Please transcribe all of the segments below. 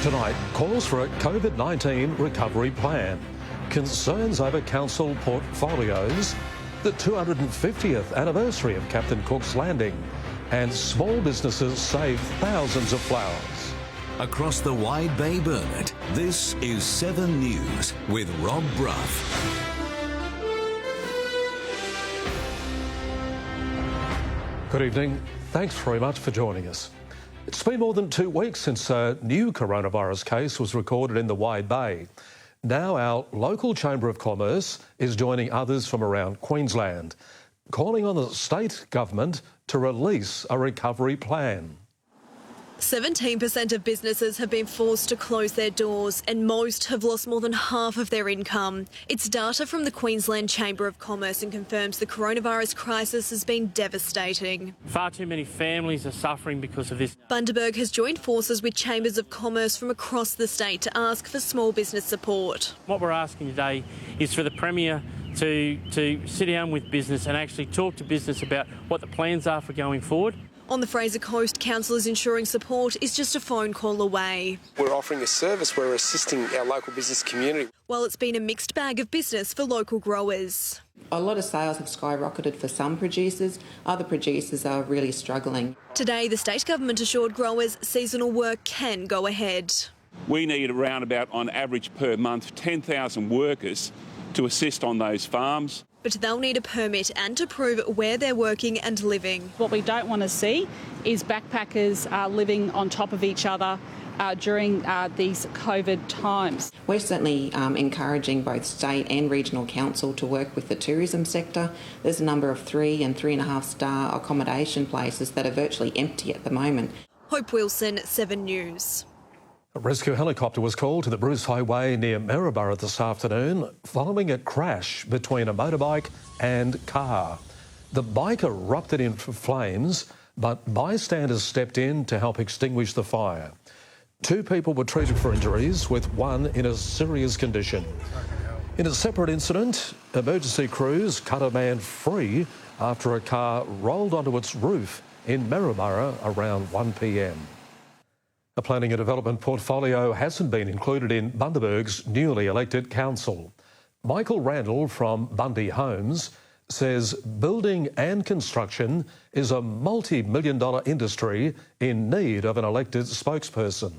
Tonight, calls for a COVID-19 recovery plan, concerns over council portfolios, the 250th anniversary of Captain Cook's Landing, and small businesses save thousands of flowers. Across the wide Bay Burnett, this is 7 News with Rob Brough. Good evening. Thanks very much for joining us. It's been more than 2 weeks since a new coronavirus case was recorded in the Wide Bay. Now our local Chamber of Commerce is joining others from around Queensland, calling on the state government to release a recovery plan. 17% of businesses have been forced to close their doors and most have lost more than half of their income. It's data from the Queensland Chamber of Commerce and confirms the coronavirus crisis has been devastating. Far too many families are suffering because of this. Bundaberg has joined forces with chambers of commerce from across the state to ask for small business support. What we're asking today is for the Premier to sit down with business and actually talk to business about what the plans are for going forward. On the Fraser Coast, councillors ensuring support is just a phone call away. We're offering a service, we're assisting our local business community. While it's been a mixed bag of business for local growers. A lot of sales have skyrocketed for some producers. Other producers are really struggling. Today, the state government assured growers seasonal work can go ahead. We need around about, on average per month, 10,000 workers to assist on those farms. But they'll need a permit and to prove where they're working and living. What we don't want to see is backpackers living on top of each other during these COVID times. We're certainly encouraging both state and regional council to work with the tourism sector. There's a number of 3 and 3.5 star accommodation places that are virtually empty at the moment. Hope Wilson, 7 News. A rescue helicopter was called to the Bruce Highway near Maryborough this afternoon following a crash between a motorbike and car. The bike erupted into flames, but bystanders stepped in to help extinguish the fire. 2 people were treated for injuries, with 1 in a serious condition. In a separate incident, emergency crews cut a man free after a car rolled onto its roof in Maryborough around 1 p.m. A planning and development portfolio hasn't been included in Bundaberg's newly elected council. Michael Randall from Bundy Homes says building and construction is a multi-million-dollar industry in need of an elected spokesperson.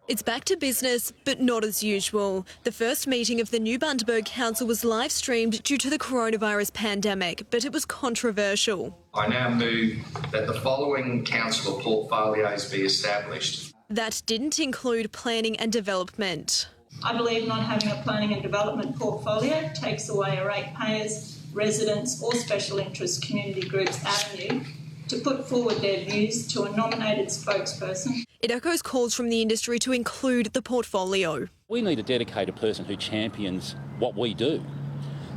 It's back to business, but not as usual. The first meeting of the new Bundaberg Council was live-streamed due to the coronavirus pandemic, but it was controversial. I now move that the following council portfolios be established. That didn't include planning and development. I believe not having a planning and development portfolio takes away a ratepayers, residents or special interest community groups avenue to put forward their views to a nominated spokesperson. It echoes calls from the industry to include the portfolio. We need a dedicated person who champions what we do,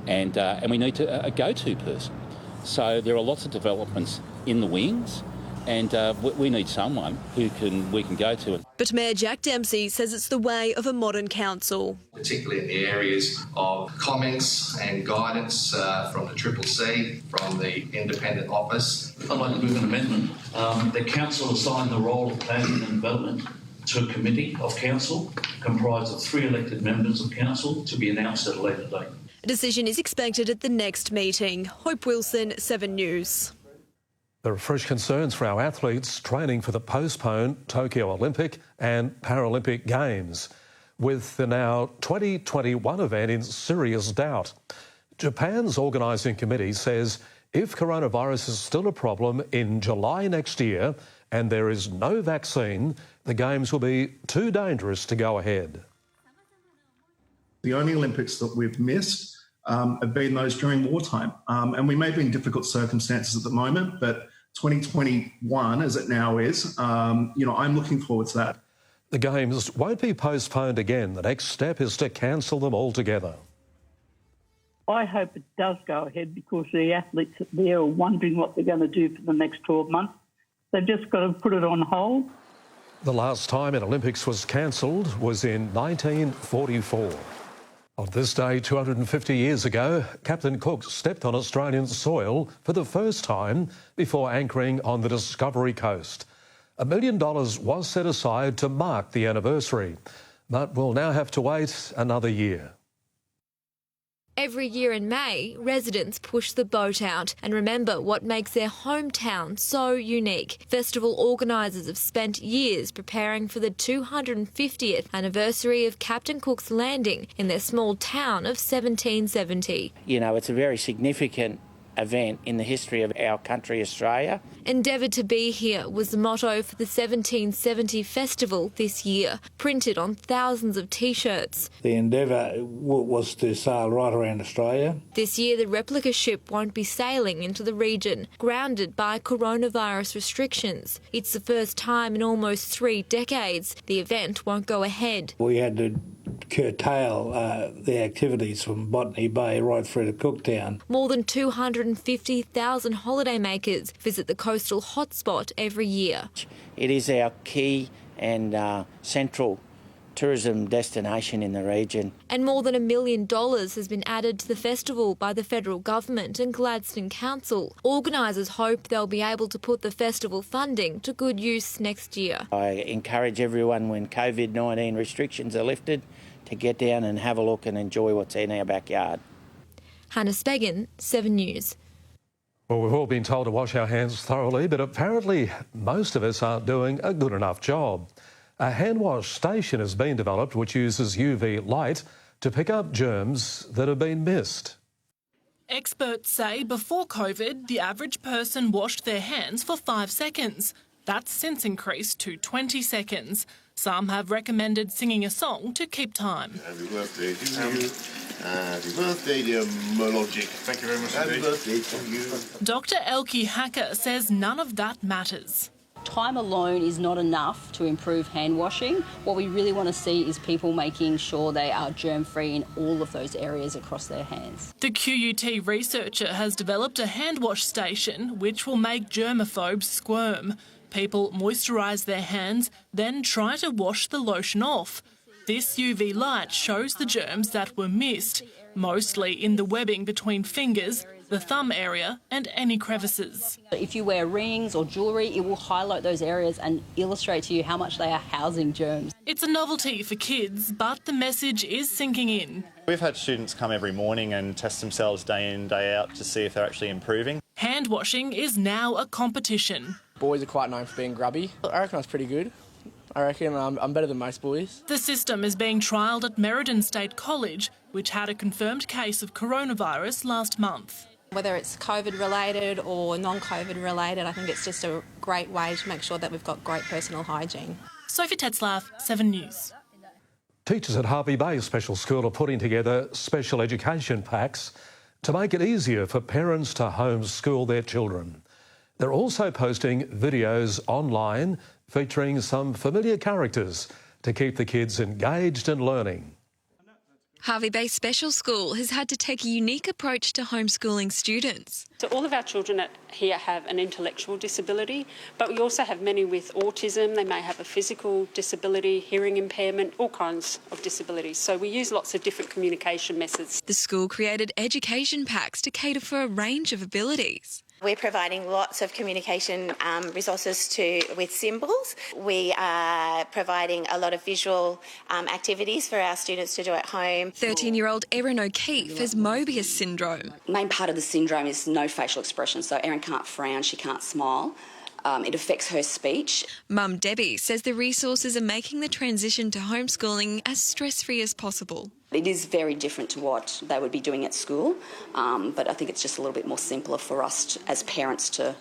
and we need a go-to person. So there are lots of developments in the wings, and we need someone who we can go to. But Mayor Jack Dempsey says it's the way of a modern council. Particularly in the areas of comments and guidance from the CCC, from the Independent Office. I'd like to move an amendment. The council assigned the role of planning and development to a committee of council comprised of 3 elected members of council to be announced at a later date. A decision is expected at the next meeting. Hope Wilson, 7 News. There are fresh concerns for our athletes training for the postponed Tokyo Olympic and Paralympic Games, with the now 2021 event in serious doubt. Japan's organising committee says if coronavirus is still a problem in July next year and there is no vaccine, the Games will be too dangerous to go ahead. The only Olympics that we've missed have been those during wartime. And we may be in difficult circumstances at the moment, but 2021, as it now is, I'm looking forward to that. The Games won't be postponed again. The next step is to cancel them altogether. I hope it does go ahead because the athletes there are wondering what they're going to do for the next 12 months. They've just got to put it on hold. The last time an Olympics was cancelled was in 1944. On this day, 250 years ago, Captain Cook stepped on Australian soil for the first time before anchoring on the Discovery Coast. $1 million was set aside to mark the anniversary, but we'll now have to wait another year. Every year in May, residents push the boat out and remember what makes their hometown so unique. Festival organisers have spent years preparing for the 250th anniversary of Captain Cook's landing in their small town of 1770. You know, it's a very significant event in the history of our country, Australia. Endeavour to be here was the motto for the 1770 festival this year, printed on thousands of T-shirts. The endeavour was to sail right around Australia. This year the replica ship won't be sailing into the region, grounded by coronavirus restrictions. It's the first time in almost 3 decades the event won't go ahead. We had to curtail the activities from Botany Bay right through to Cooktown. More than 250,000 holidaymakers visit the coastal hotspot every year. It is our key and central tourism destination in the region. And more than $1 million has been added to the festival by the federal government and Gladstone Council. Organisers hope they'll be able to put the festival funding to good use next year. I encourage everyone, when COVID-19 restrictions are lifted, to get down and have a look and enjoy what's in our backyard. Hannah SBEGHEN, 7 News. Well, we've all been told to wash our hands thoroughly, but apparently most of us aren't doing a good enough job. A hand wash station has been developed which uses UV light to pick up germs that have been missed. Experts say before COVID, the average person washed their hands for 5 seconds. That's since increased to 20 seconds. Some have recommended singing a song to keep time. Happy birthday to you. Happy birthday, dear Mologic. Thank you very much. Happy birthday to you. Dr. Elke Hacker says none of that matters. Time alone is not enough to improve hand washing. What we really want to see is people making sure they are germ-free in all of those areas across their hands. The QUT researcher has developed a hand wash station which will make germaphobes squirm. People moisturise their hands, then try to wash the lotion off. This UV light shows the germs that were missed, mostly in the webbing between fingers, the thumb area and any crevices. If you wear rings or jewellery, it will highlight those areas and illustrate to you how much they are housing germs. It's a novelty for kids, but the message is sinking in. We've had students come every morning and test themselves day in, day out to see if they're actually improving. Hand washing is now a competition. Boys are quite known for being grubby. I reckon I was pretty good. I reckon I'm better than most boys. The system is being trialled at Merredin State College, which had a confirmed case of coronavirus last month. Whether it's COVID-related or non-COVID-related, I think it's just a great way to make sure that we've got great personal hygiene. Sophie Tetzlaff, 7 News. Teachers at Hervey Bay Special School are putting together special education packs to make it easier for parents to homeschool their children. They're also posting videos online featuring some familiar characters to keep the kids engaged and learning. Hervey Bay Special School has had to take a unique approach to homeschooling students. So all of our children here have an intellectual disability, but we also have many with autism. They may have a physical disability, hearing impairment, all kinds of disabilities. So we use lots of different communication methods. The school created education packs to cater for a range of abilities. We're providing lots of communication resources with symbols. We are providing a lot of visual activities for our students to do at home. 13-year-old Erin O'Keefe has Mobius syndrome. The main part of the syndrome is no facial expression, so Erin can't frown, she can't smile. It affects her speech. Mum Debbie says the resources are making the transition to homeschooling as stress-free as possible. It is very different to what they would be doing at school, but I think it's just a little bit more simpler for us as parents to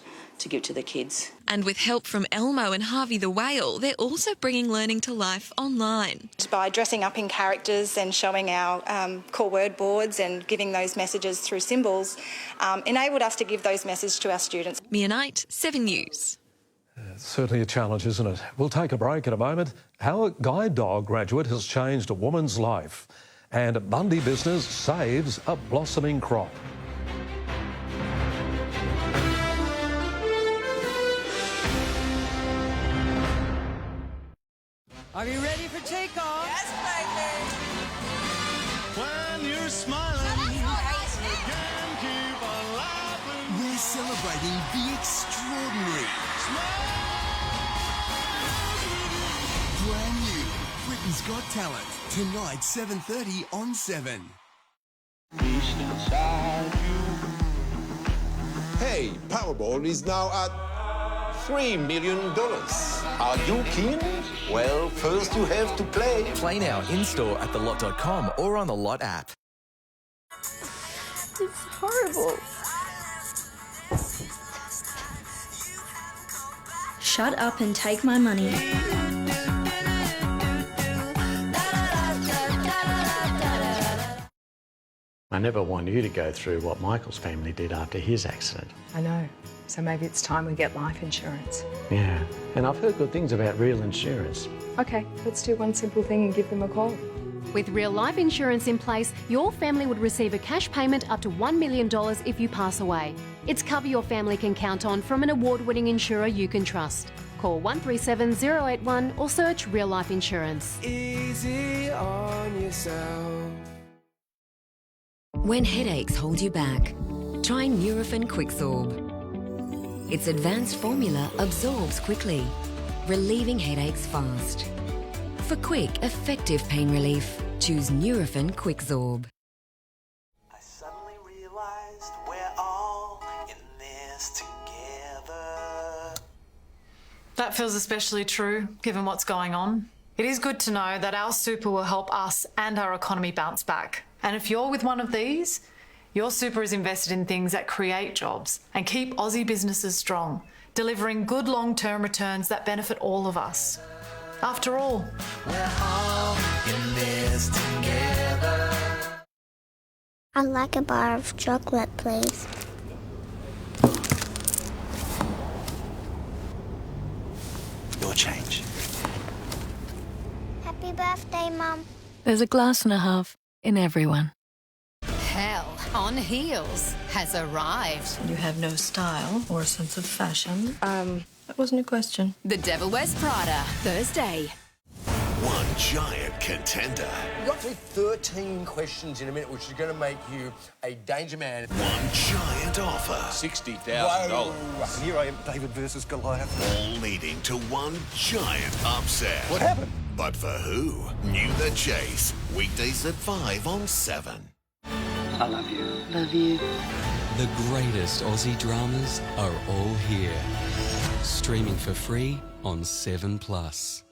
give to the kids. And with help from Elmo and Harvey the Whale, they're also bringing learning to life online. By dressing up in characters and showing our core word boards and giving those messages through symbols, enabled us to give those messages to our students. Mia Knight, 7 News. It's certainly a challenge, isn't it? We'll take a break in a moment. How a guide dog graduate has changed a woman's life. And a Bundy business saves a blossoming crop. Are you ready for takeoff? Yes, baby. When you're smiling, you can keep on laughing. We're celebrating the extraordinary. Smile. Britain's Got Talent. Tonight, 7:30 on 7. Hey, Powerball is now at $3 million. Are you keen? Well, first you have to play. Play now in-store at thelot.com or on the Lot app. It's horrible. Shut up and take my money. I never want you to go through what Michael's family did after his accident. I know. So maybe it's time we get life insurance. Yeah, and I've heard good things about real insurance. Okay, let's do one simple thing and give them a call. With real life insurance in place, your family would receive a cash payment up to $1 million if you pass away. It's cover your family can count on from an award-winning insurer you can trust. Call 137 081 or search Real Life Insurance. Easy on yourself. When headaches hold you back, try Nurofen Quicksorb. Its advanced formula absorbs quickly, relieving headaches fast. For quick, effective pain relief, choose Nurofen Quicksorb. I suddenly realized we're all in this together. That feels especially true, given what's going on. It is good to know that our super will help us and our economy bounce back. And if you're with one of these, your super is invested in things that create jobs and keep Aussie businesses strong, delivering good long-term returns that benefit all of us. After all, we're all in this together. I'd like a bar of chocolate, please. Your change. Happy birthday, Mum. There's a glass and a half in everyone. Hell on Heels has arrived. You have no style or sense of fashion. That wasn't a question. The Devil Wears Prada, Thursday. One giant contender. You've got through 13 questions in a minute, which is going to make you a danger man. One giant offer. $60,000. And here I am, David versus Goliath. All leading to one giant upset. What happened? But for who? New The Chase. Weekdays at 5 on 7. I love you. Love you. The greatest Aussie dramas are all here. Streaming for free on 7+.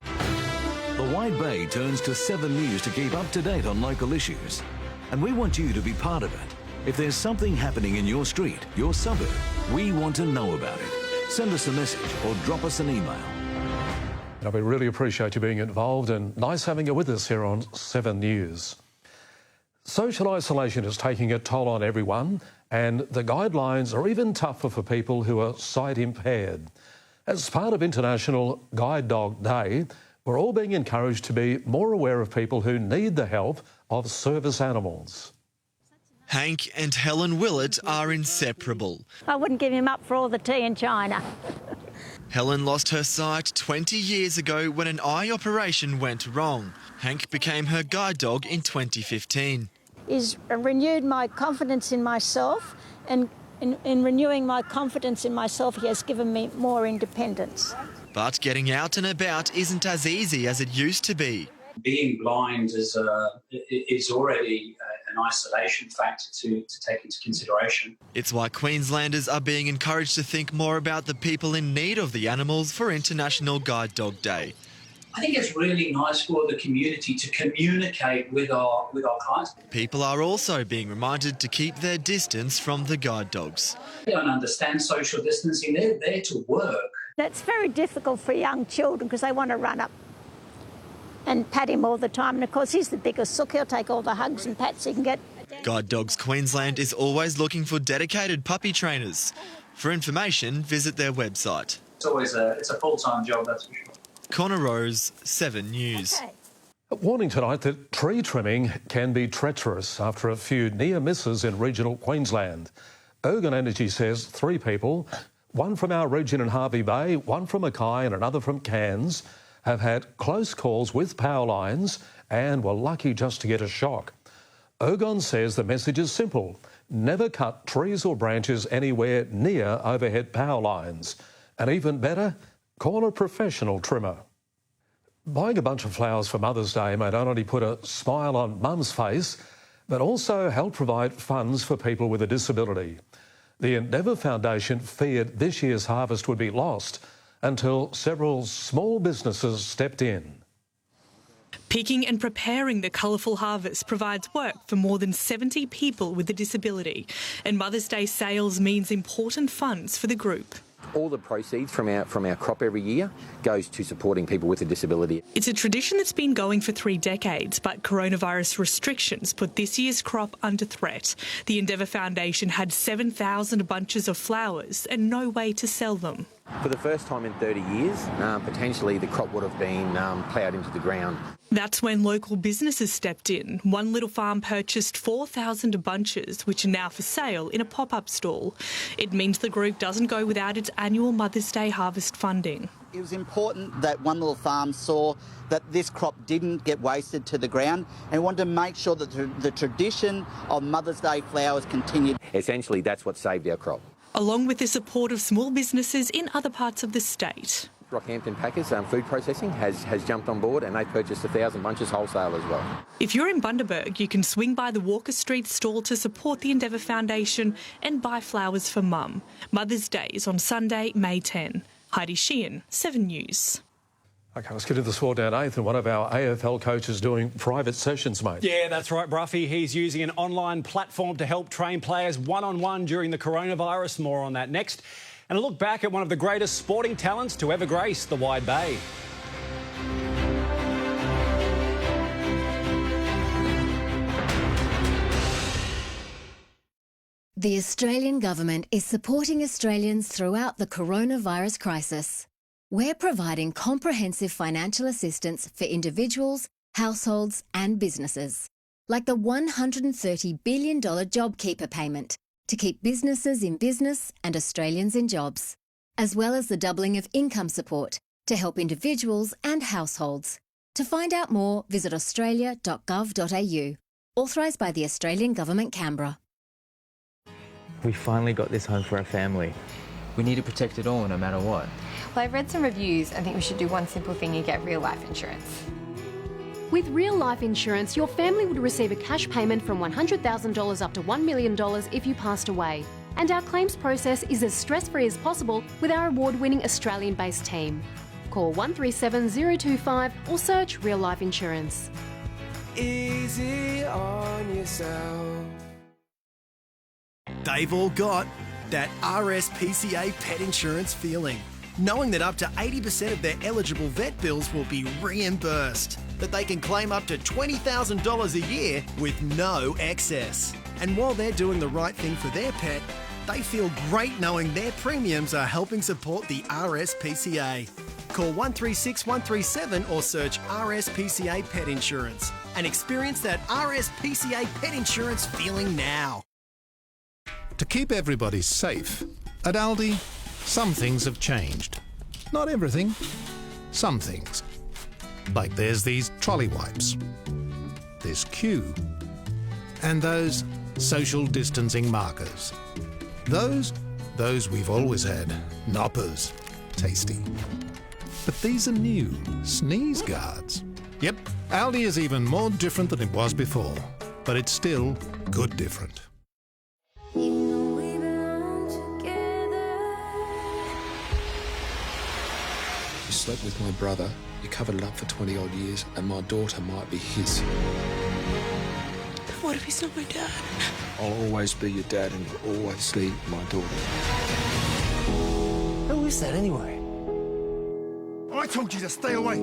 The Wide Bay turns to 7 News to keep up to date on local issues. And we want you to be part of it. If there's something happening in your street, your suburb, we want to know about it. Send us a message or drop us an email. We really appreciate you being involved and nice having you with us here on 7 News. Social isolation is taking a toll on everyone, and the guidelines are even tougher for people who are sight impaired. As part of International Guide Dog Day, we're all being encouraged to be more aware of people who need the help of service animals. Hank and Helen Willett are inseparable. I wouldn't give him up for all the tea in China. Helen lost her sight 20 years ago when an eye operation went wrong. Hank became her guide dog in 2015. He's renewed my confidence in myself, and in renewing my confidence in myself, he has given me more independence. But getting out and about isn't as easy as it used to be. Being blind is already an isolation factor to take into consideration. It's why Queenslanders are being encouraged to think more about the people in need of the animals for International Guide Dog Day. I think it's really nice for the community to communicate with our clients. People are also being reminded to keep their distance from the guide dogs. They don't understand social distancing. They're there to work. That's very difficult for young children because they want to run up and pat him all the time. And, of course, he's the biggest sook. He'll take all the hugs and pats he can get. Guide Dogs Queensland is always looking for dedicated puppy trainers. For information, visit their website. It's a full-time job, that's for sure. Connor Rose, 7 News. Okay. Warning tonight that tree trimming can be treacherous after a few near misses in regional Queensland. Ergon Energy says 3 people, one from our region in Hervey Bay, one from Mackay and another from Cairns, have had close calls with power lines and were lucky just to get a shock. Ergon says the message is simple: never cut trees or branches anywhere near overhead power lines. And even better, call a professional trimmer. Buying a bunch of flowers for Mother's Day may not only put a smile on Mum's face, but also help provide funds for people with a disability. The Endeavour Foundation feared this year's harvest would be lost until several small businesses stepped in. Picking and preparing the colourful harvest provides work for more than 70 people with a disability, and Mother's Day sales means important funds for the group. All the proceeds from our crop every year goes to supporting people with a disability. It's a tradition that's been going for 3 decades, but coronavirus restrictions put this year's crop under threat. The Endeavour Foundation had 7,000 bunches of flowers and no way to sell them. For the first time in 30 years, potentially the crop would have been ploughed into the ground. That's when local businesses stepped in. One little farm purchased 4,000 bunches, which are now for sale in a pop-up stall. It means the group doesn't go without its annual Mother's Day harvest funding. It was important that one little farm saw that this crop didn't get wasted to the ground and wanted to make sure that the tradition of Mother's Day flowers continued. Essentially, that's what saved our crop. Along with the support of small businesses in other parts of the state. Rockhampton Packers Food Processing has jumped on board and they purchased 1,000 bunches wholesale as well. If you're in Bundaberg, you can swing by the Walker Street stall to support the Endeavour Foundation and buy flowers for Mum. Mother's Day is on Sunday, May 10. HEIDI, SHEEHAN, 7 News. OK, let's get into the sport now. Nathan, one of our AFL coaches doing private sessions, mate. Yeah, that's right, Bruffy. He's using an online platform to help train players one-on-one during the coronavirus. More on that next. And a look back at one of the greatest sporting talents to ever grace the Wide Bay. The Australian Government is supporting Australians throughout the coronavirus crisis. We're providing comprehensive financial assistance for individuals, households and businesses, like the $130 billion JobKeeper payment to keep businesses in business and Australians in jobs, as well as the doubling of income support to help individuals and households. To find out more, visit australia.gov.au, authorised by the Australian Government, Canberra. We finally got this home for our family. We need to protect it all no matter what. Well, I've read some reviews. I think we should do one simple thing and get real life insurance. With real life insurance, your family would receive a cash payment from $100,000 up to $1 million if you passed away. And our claims process is as stress-free as possible with our award-winning Australian-based team. Call 137 025 or search Real Life Insurance. Easy on yourself. They've all got that RSPCA pet insurance feeling, knowing that up to 80% of their eligible vet bills will be reimbursed, that they can claim up to $20,000 a year with no excess. And while they're doing the right thing for their pet, they feel great knowing their premiums are helping support the RSPCA. Call 136 137 or search RSPCA Pet Insurance and experience that RSPCA Pet Insurance feeling now. To keep everybody safe, at Aldi, some things have changed. Not everything, some things. Like there's these trolley wipes, this queue, and those social distancing markers. Those we've always had. Noppers. Tasty. But these are new. Sneeze guards. Yep, Aldi is even more different than it was before. But it's still good different. You slept with my brother, you covered it up for 20 odd years, and my daughter might be his. What if he's not my dad? I'll always be your dad and you'll always be my daughter. Who is that anyway? I told you to stay away.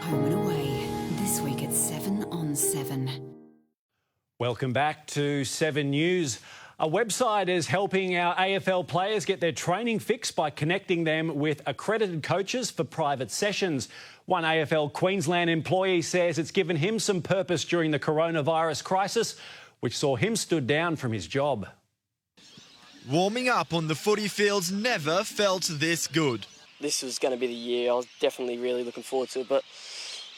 Home and Away, this week at 7 on 7. Welcome back to 7 News. A website is helping our AFL players get their training fixed by connecting them with accredited coaches for private sessions. One AFL Queensland employee says it's given him some purpose during the coronavirus crisis, which saw him stood down from his job. Warming up on the footy fields never felt this good. This was going to be the year. I was definitely really looking forward to it, but,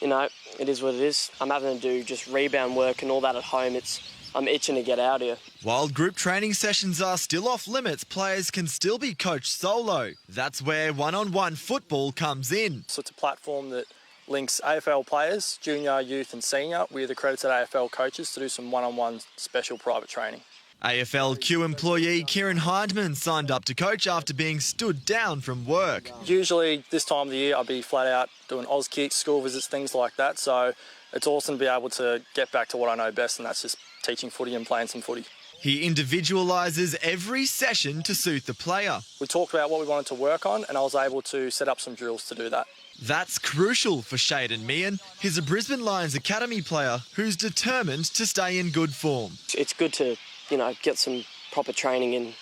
you know, it is what it is. I'm having to do just rebound work and all that at home. It's I'm itching to get out here. While group training sessions are still off limits, players can still be coached solo. That's where one-on-one football comes in. So it's a platform that links AFL players, junior, youth and senior, with accredited AFL coaches to do some one-on-one special private training. AFLQ employee KIERON HYNDMAN signed up to coach after being stood down from work. Usually this time of the year I'll be flat out doing Oz kicks, school visits, things like that, so it's awesome to be able to get back to what I know best, and that's just teaching footy and playing some footy. He individualises every session to suit the player. We talked about what we wanted to work on and I was able to set up some drills to do that. That's crucial for SHAYDEN MIHAN. He's a Brisbane Lions Academy player who's determined to stay in good form. It's good to, get some proper training in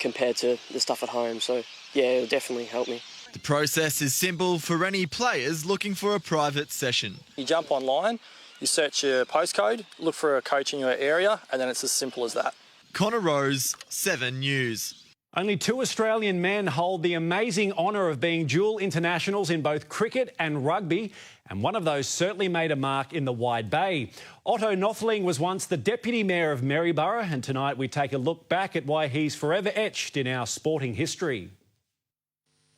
compared to the stuff at home. So, yeah, it'll definitely help me. The process is simple for any players looking for a private session. You jump online, you search your postcode, look for a coach in your area, and then it's as simple as that. Connor Rose, 7 News. Only 2 Australian men hold the amazing honour of being dual internationals in both cricket and rugby, and one of those certainly made a mark in the Wide Bay. Otto Nothling was once the Deputy Mayor of Maryborough, and tonight we take a look back at why he's forever etched in our sporting history.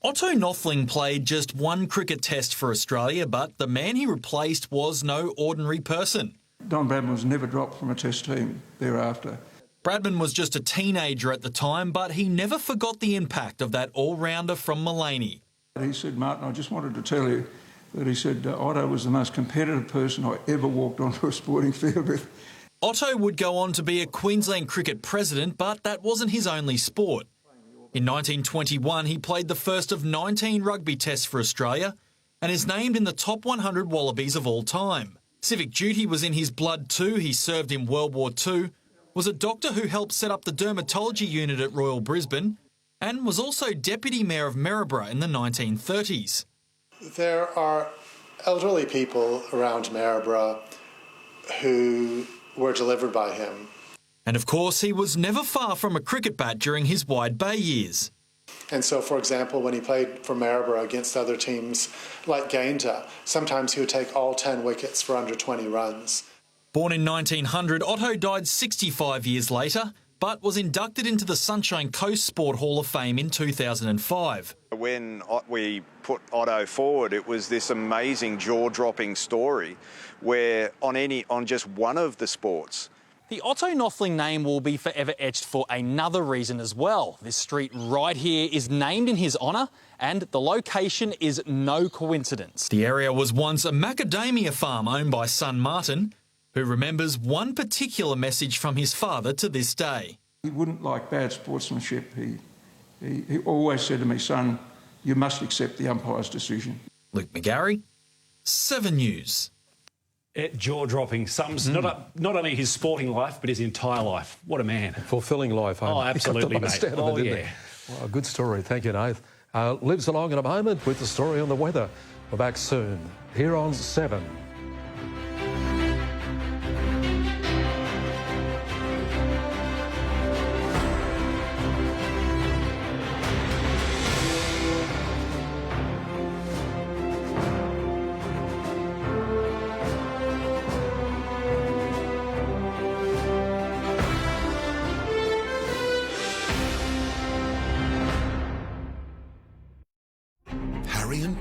Otto Nothling played just 1 cricket test for Australia, but the man he replaced was no ordinary person. Don Bradman was never dropped from a test team thereafter. Bradman was just a teenager at the time, but he never forgot the impact of that all-rounder from Mullaney. He said, Martin, I just wanted to tell you that he said Otto was the most competitive person I ever walked onto a sporting field with. Otto would go on to be a Queensland cricket president, but that wasn't his only sport. In 1921, he played the first of 19 rugby tests for Australia and is named in the top 100 Wallabies of all time. Civic duty was in his blood too. He served in World War II, was a doctor who helped set up the dermatology unit at Royal Brisbane, and was also Deputy Mayor of Maryborough in the 1930s. There are elderly people around Maryborough who were delivered by him. And of course, he was never far from a cricket bat during his Wide Bay years. And so, for example, when he played for Maryborough against other teams like Gayndah, sometimes he would take all 10 wickets for under 20 runs. Born in 1900, Otto died 65 years later, but was inducted into the Sunshine Coast Sport Hall of Fame in 2005. When we put Otto forward, it was this amazing jaw-dropping story where on just one of the sports. The Otto Nothling name will be forever etched for another reason as well. This street right here is named in his honour, and the location is no coincidence. The area was once a macadamia farm owned by son Martin, who remembers one particular message from his father to this day. He wouldn't like bad sportsmanship. He always said to me, son, you must accept the umpire's decision. Luke McGarry, 7 News. Jaw-dropping sums not only his sporting life, but his entire life. What a man. Fulfilling life. Oh, absolutely, mate. Oh, yeah. Well, good story. Thank you, Nath. Lives along in a moment with the story on the weather. We're back soon here on 7.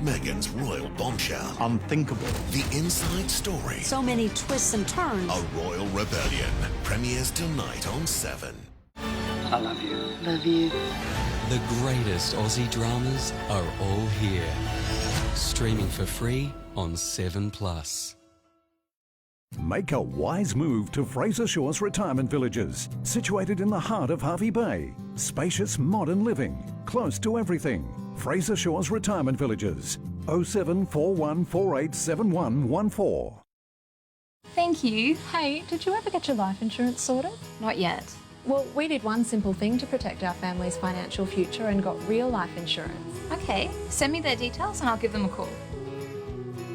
Meghan's royal bombshell. Unthinkable. The inside story. So many twists and turns. A royal rebellion. Premieres tonight on 7. I love you. Love you. The greatest Aussie dramas are all here. Streaming for free on 7+. Make a wise move to Fraser Shores Retirement Villages, situated in the heart of Hervey Bay. Spacious modern living, close to everything. Fraser Shores Retirement Villages, 0741487114. Thank you. Hey, did you ever get your life insurance sorted? Not yet. Well, we did one simple thing to protect our family's financial future and got real life insurance. Okay, send me their details and I'll give them a call.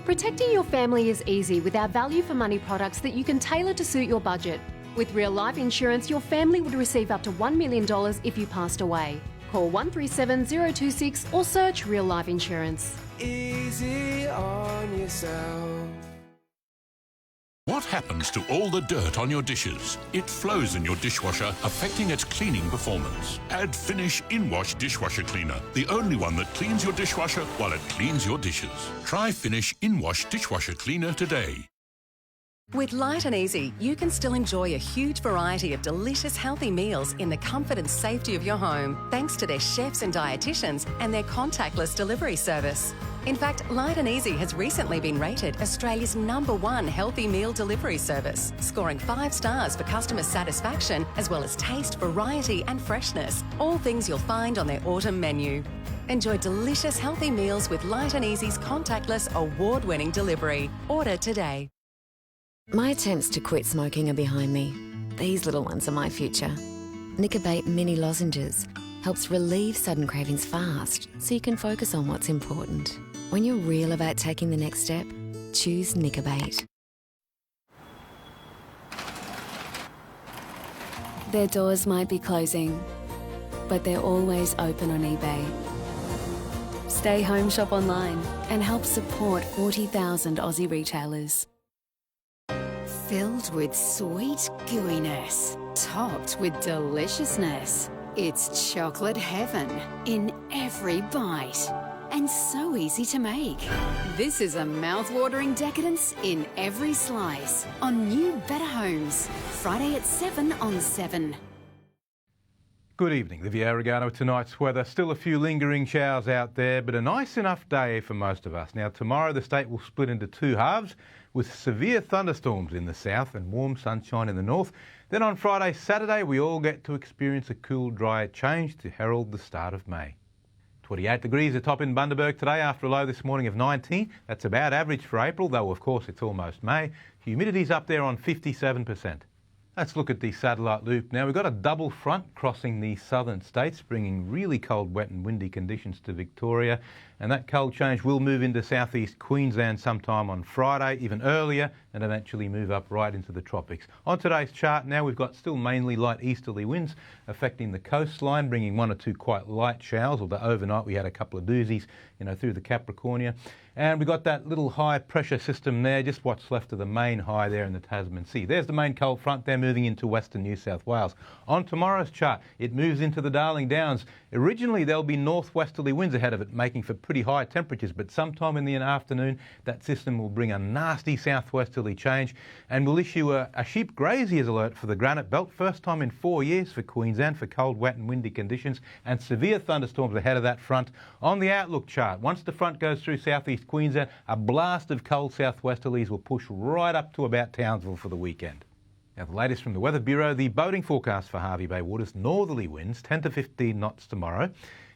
Protecting your family is easy with our value for money products that you can tailor to suit your budget. With real life insurance, your family would receive up to $1 million if you passed away. Call 137 026 or search Real Life Insurance. Easy on yourself. What happens to all the dirt on your dishes. It flows in your dishwasher, affecting its cleaning performance. Add Finish In-Wash Dishwasher Cleaner, the only one that cleans your dishwasher while it cleans your dishes. Try Finish In-Wash Dishwasher Cleaner today. With Light and Easy, you can still enjoy a huge variety of delicious, healthy meals in the comfort and safety of your home, thanks to their chefs and dietitians and their contactless delivery service. In fact, Light and Easy has recently been rated Australia's #1 healthy meal delivery service, scoring 5 stars for customer satisfaction as well as taste, variety and freshness, all things you'll find on their autumn menu. Enjoy delicious, healthy meals with Light and Easy's contactless, award-winning delivery. Order today. My attempts to quit smoking are behind me. These little ones are my future. NICCI mini lozenges helps relieve sudden cravings fast so you can focus on what's important. When you're real about taking the next step, choose NICCI. Their doors might be closing, but they're always open on eBay. Stay home, shop online and help support 40,000 Aussie retailers. Filled with sweet gooiness, topped with deliciousness. It's chocolate heaven in every bite. And so easy to make. This is a mouth-watering decadence in every slice. On new Better Homes, Friday at 7 on 7. Good evening. The Viera with tonight's weather. Still a few lingering showers out there, but a nice enough day for most of us. Now, tomorrow the state will split into 2 halves, with severe thunderstorms in the south and warm sunshine in the north. Then on Friday, Saturday, we all get to experience a cool, dry change to herald the start of May. 28 degrees a top in Bundaberg today after a low this morning of 19. That's about average for April, though of course it's almost May. Humidity's up there on 57%. Let's look at the satellite loop now. We've got a double front crossing the southern states, bringing really cold, wet and windy conditions to Victoria. And that cold change will move into southeast Queensland sometime on Friday, even earlier, and eventually move up right into the tropics. On today's chart now, we've got still mainly light easterly winds affecting the coastline, bringing 1 or 2 quite light showers, although overnight we had a couple of doozies, through the Capricornia. And we've got that little high pressure system there, just what's left of the main high there in the Tasman Sea. There's the main cold front there moving into western New South Wales. On tomorrow's chart, it moves into the Darling Downs. Originally, there'll be northwesterly winds ahead of it, making for pretty high temperatures, but sometime in the afternoon, that system will bring a nasty southwesterly change and will issue a sheep graziers alert for the Granite Belt, first time in 4 years for Queensland for cold, wet and windy conditions and severe thunderstorms ahead of that front. On the outlook chart, once the front goes through southeast Queensland, a blast of cold southwesterlies will push right up to about Townsville for the weekend. Now, the latest from the Weather Bureau, the boating forecast for Hervey Bay waters, northerly winds, 10 to 15 knots tomorrow.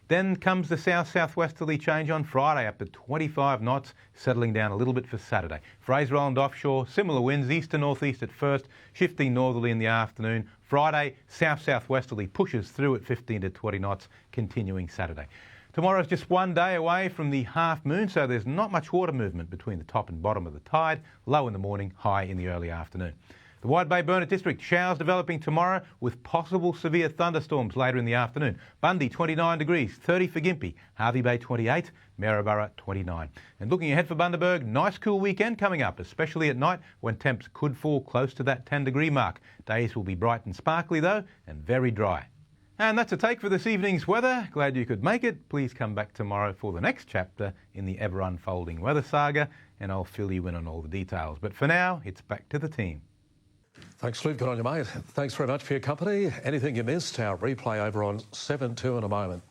Then comes the south-southwesterly change on Friday, up to 25 knots, settling down a little bit for Saturday. Fraser Island offshore, similar winds, east to northeast at first, shifting northerly in the afternoon. Friday, south-southwesterly pushes through at 15 to 20 knots, continuing Saturday. Tomorrow's just 1 day away from the half moon, so there's not much water movement between the top and bottom of the tide. Low in the morning, high in the early afternoon. The Wide Bay Burnett District, showers developing tomorrow with possible severe thunderstorms later in the afternoon. Bundy 29 degrees, 30 for Gympie, Hervey Bay 28, Maryborough 29. And looking ahead for Bundaberg, nice cool weekend coming up, especially at night when temps could fall close to that 10-degree mark. Days will be bright and sparkly though, and very dry. And that's a take for this evening's weather. Glad you could make it. Please come back tomorrow for the next chapter in the ever-unfolding weather saga, and I'll fill you in on all the details. But for now, it's back to the team. Thanks, Luke. Good on you, mate. Thanks very much for your company. Anything you missed, our replay over on 7-2 in a moment.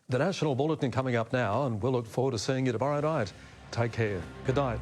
The National Bulletin coming up now, and we'll look forward to seeing you tomorrow night. Take care. Good night.